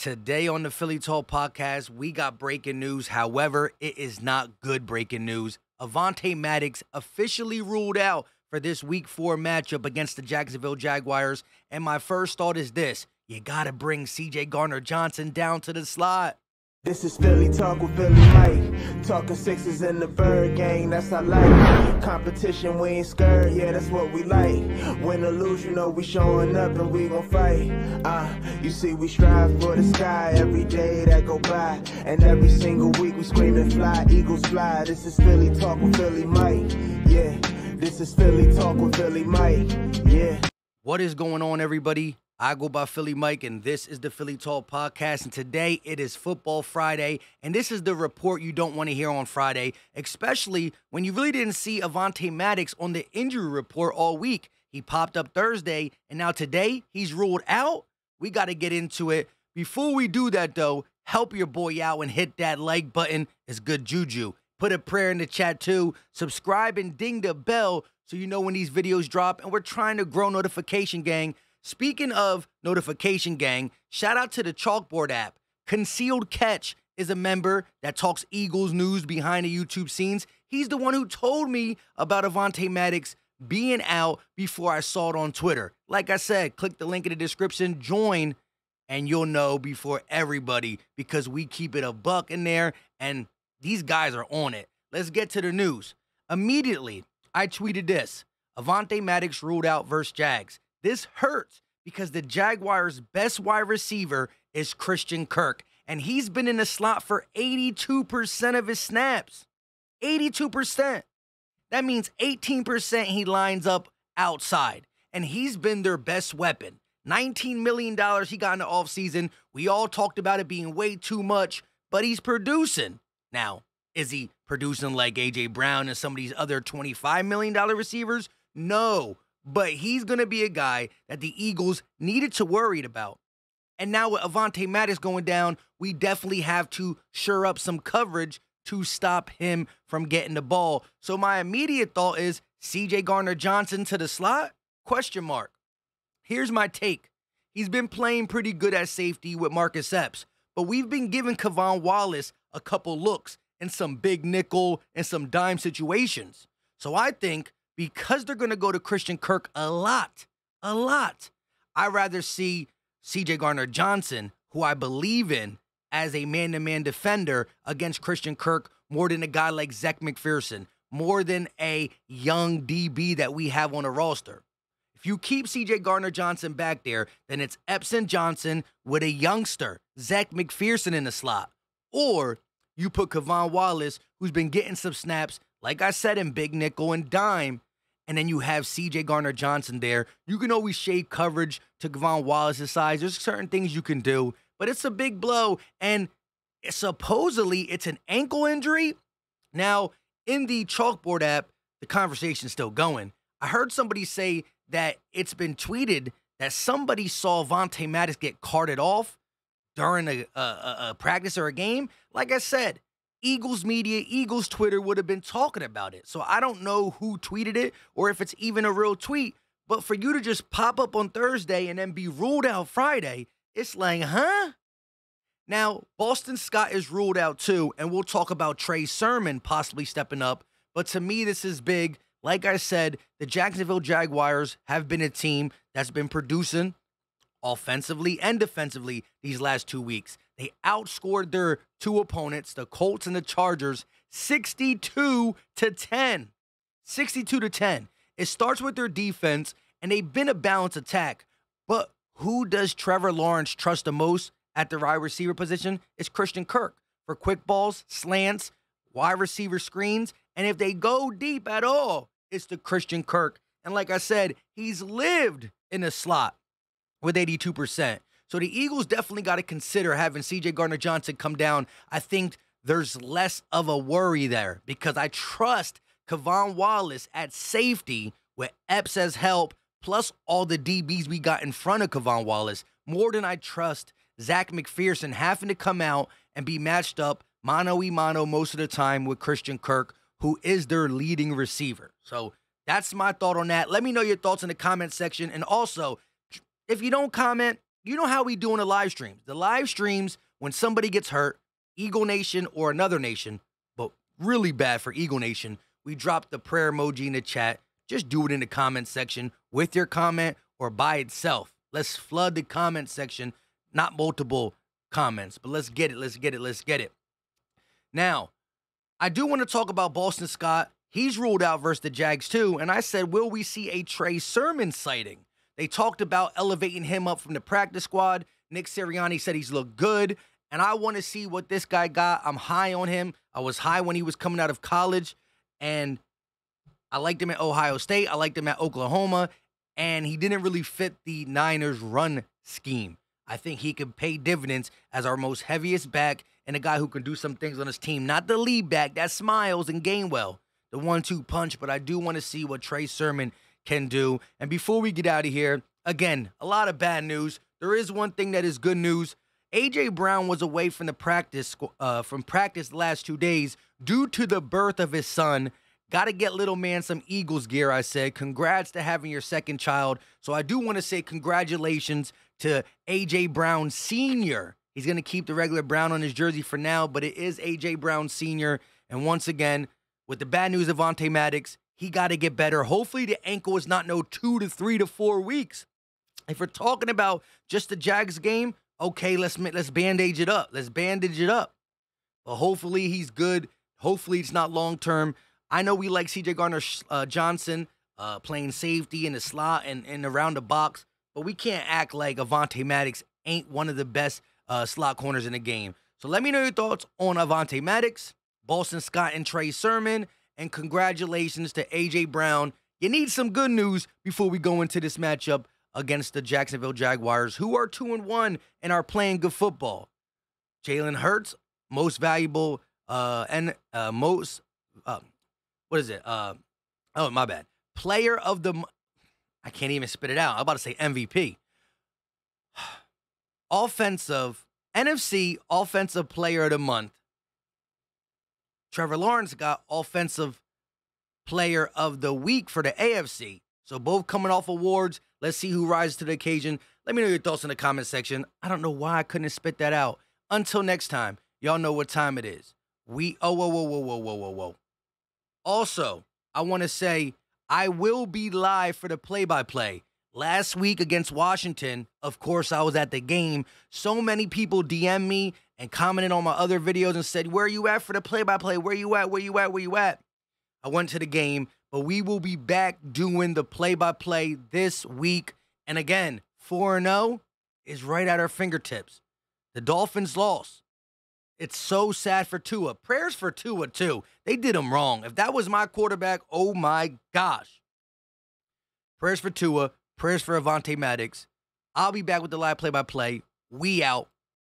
Today on the Philly Talk podcast, we got breaking news. However, it is not good breaking news. Avonte Maddox officially ruled out for this Week 4 matchup against the Jacksonville Jaguars. And my first thought is this: you got to bring Gardner Johnson down to the slot. This is Philly Talk with Philly Mike. Talking Sixers in the bird gang, that's I like. Competition, we ain't scared, yeah, that's what we like. Win or lose, you know we showing up and we gon' fight. You see we strive for the sky every day that go by. And every single week we screaming fly, Eagles fly. This is Philly Talk with Philly Mike, yeah. This is Philly Talk with Philly Mike, yeah. What is going on, everybody? I go by Philly Mike, and this is the Philly Talk podcast, and today it is Football Friday, and this is the report you don't want to hear on Friday, especially when you really didn't see Avonte Maddox on the injury report all week. He popped up Thursday, and now today he's ruled out. We got to get into it. Before we do that, though, help your boy out and hit that like button. It's good juju. Put a prayer in the chat, too. Subscribe and ding the bell so you know when these videos drop, and we're trying to grow notification gang. Speaking of notification gang, shout out to the Chalkboard app. Concealed Catch is a member that talks Eagles news behind the YouTube scenes. He's the one who told me about Avonte Maddox being out before I saw it on Twitter. Like I said, click the link in the description, join, and you'll know before everybody because we keep it a buck in there, and these guys are on it. Let's get to the news. Immediately, I tweeted this: Avonte Maddox ruled out versus Jags. This hurts because the Jaguars' best wide receiver is Christian Kirk, and he's been in the slot for 82% of his snaps. 82%. That means 18% he lines up outside, and he's been their best weapon. $19 million he got in the offseason. We all talked about it being way too much, but he's producing. Now, is he producing like A.J. Brown and some of these other $25 million receivers? No. But he's going to be a guy that the Eagles needed to worry about. And now with Avonte Maddox going down, we definitely have to shore up some coverage to stop him from getting the ball. So my immediate thought is Gardner Johnson to the slot? Question mark. Here's my take. He's been playing pretty good at safety with Marcus Epps, but we've been giving K'Von Wallace a couple looks in some big nickel and some dime situations. So I think because they're going to go to Christian Kirk a lot, I'd rather see Gardner Johnson, who I believe in as a man-to-man defender against Christian Kirk, more than a guy like Zach McPherson, more than a young DB that we have on the roster. If you keep Gardner Johnson back there, then it's Epps and Johnson with a youngster, Zach McPherson, in the slot. Or you put K'Von Wallace, who's been getting some snaps, like I said, in big nickel and dime, and then you have Gardner Johnson there. You can always shade coverage to K'Von Wallace's size. There's certain things you can do, but it's a big blow, and supposedly it's an ankle injury. Now, in the Chalkboard app, the conversation's still going. I heard somebody say that it's been tweeted that somebody saw Avonte Maddox get carted off during a practice or a game. Like I said, Eagles media, Eagles Twitter would have been talking about it. So I don't know who tweeted it or if it's even a real tweet. But for you to just pop up on Thursday and then be ruled out Friday, it's like, huh? Now, Boston Scott is ruled out too, and we'll talk about Trey Sermon possibly stepping up. But to me, this is big. Like I said, the Jacksonville Jaguars have been a team that's been producing offensively and defensively these last 2 weeks. They outscored their two opponents, the Colts and the Chargers, 62-10. 62-10. It starts with their defense, and they've been a balanced attack. But who does Trevor Lawrence trust the most at the wide receiver position? It's Christian Kirk for quick balls, slants, wide receiver screens. And if they go deep at all, it's the Christian Kirk. And like I said, he's lived in the slot with 82%. So the Eagles definitely got to consider having Gardner Johnson come down. I think there's less of a worry there because I trust K'Von Wallace at safety with Epps as help, plus all the DBs we got in front of K'Von Wallace, more than I trust Zach McPherson having to come out and be matched up mano-a-mano most of the time with Christian Kirk, who is their leading receiver. So that's my thought on that. Let me know your thoughts in the comment section. And also, if you don't comment, you know how we do in the live streams. The live streams, when somebody gets hurt, Eagle Nation or another nation, but really bad for Eagle Nation, we drop the prayer emoji in the chat. Just do it in the comment section with your comment or by itself. Let's flood the comment section, not multiple comments, but let's get it, let's get it, let's get it. Now, I do want to talk about Boston Scott. He's ruled out versus the Jags too, and I said, will we see a Trey Sermon sighting? They talked about elevating him up from the practice squad. Nick Sirianni said he's looked good, and I want to see what this guy got. I'm high on him. I was high when he was coming out of college, and I liked him at Ohio State. I liked him at Oklahoma, and he didn't really fit the Niners run scheme. I think he could pay dividends as our most heaviest back and a guy who can do some things on his team. Not the lead back that smiles and Gainwell, the 1-2 punch, but I do want to see what Trey Sermon can do. And before we get out of here, again, a lot of bad news. There is one thing that is good news. A.J. Brown was away from the practice the last 2 days due to the birth of his son. Got to get little man some Eagles gear, I said. Congrats to having your second child. So I do want to say congratulations to A.J. Brown Sr. He's going to keep the regular Brown on his jersey for now, but it is A.J. Brown Sr. And once again, with the bad news of Avonte Maddox, he got to get better. Hopefully the ankle is not 2 to 3 to 4 weeks. If we're talking about just the Jags game, okay, let's bandage it up. Let's bandage it up. But hopefully he's good. Hopefully it's not long-term. I know we like C.J. Gardner Johnson playing safety in the slot and around the box, but we can't act like Avonte Maddox ain't one of the best slot corners in the game. So let me know your thoughts on Avonte Maddox, Boston Scott, and Trey Sermon, and congratulations to A.J. Brown. You need some good news before we go into this matchup against the Jacksonville Jaguars, who are 2-1 and are playing good football. Jalen Hurts, most valuable what is it? Oh, my bad. Player of the... I can't even spit it out. I'm about to say MVP. NFC Offensive Player of the Month. Trevor Lawrence got Offensive Player of the Week for the AFC. So both coming off awards. Let's see who rises to the occasion. Let me know your thoughts in the comment section. I don't know why I couldn't spit that out. Until next time, y'all know what time it is. Whoa. Also, I want to say I will be live for the play-by-play. Last week against Washington, of course, I was at the game. So many people DM me and commented on my other videos and said, where are you at for the play-by-play? Where you at? I went to the game, but we will be back doing the play-by-play this week. And again, 4-0 is right at our fingertips. The Dolphins lost. It's so sad for Tua. Prayers for Tua, too. They did him wrong. If that was my quarterback, oh my gosh. Prayers for Tua. Prayers for Avonte Maddox. I'll be back with the live play-by-play. We out.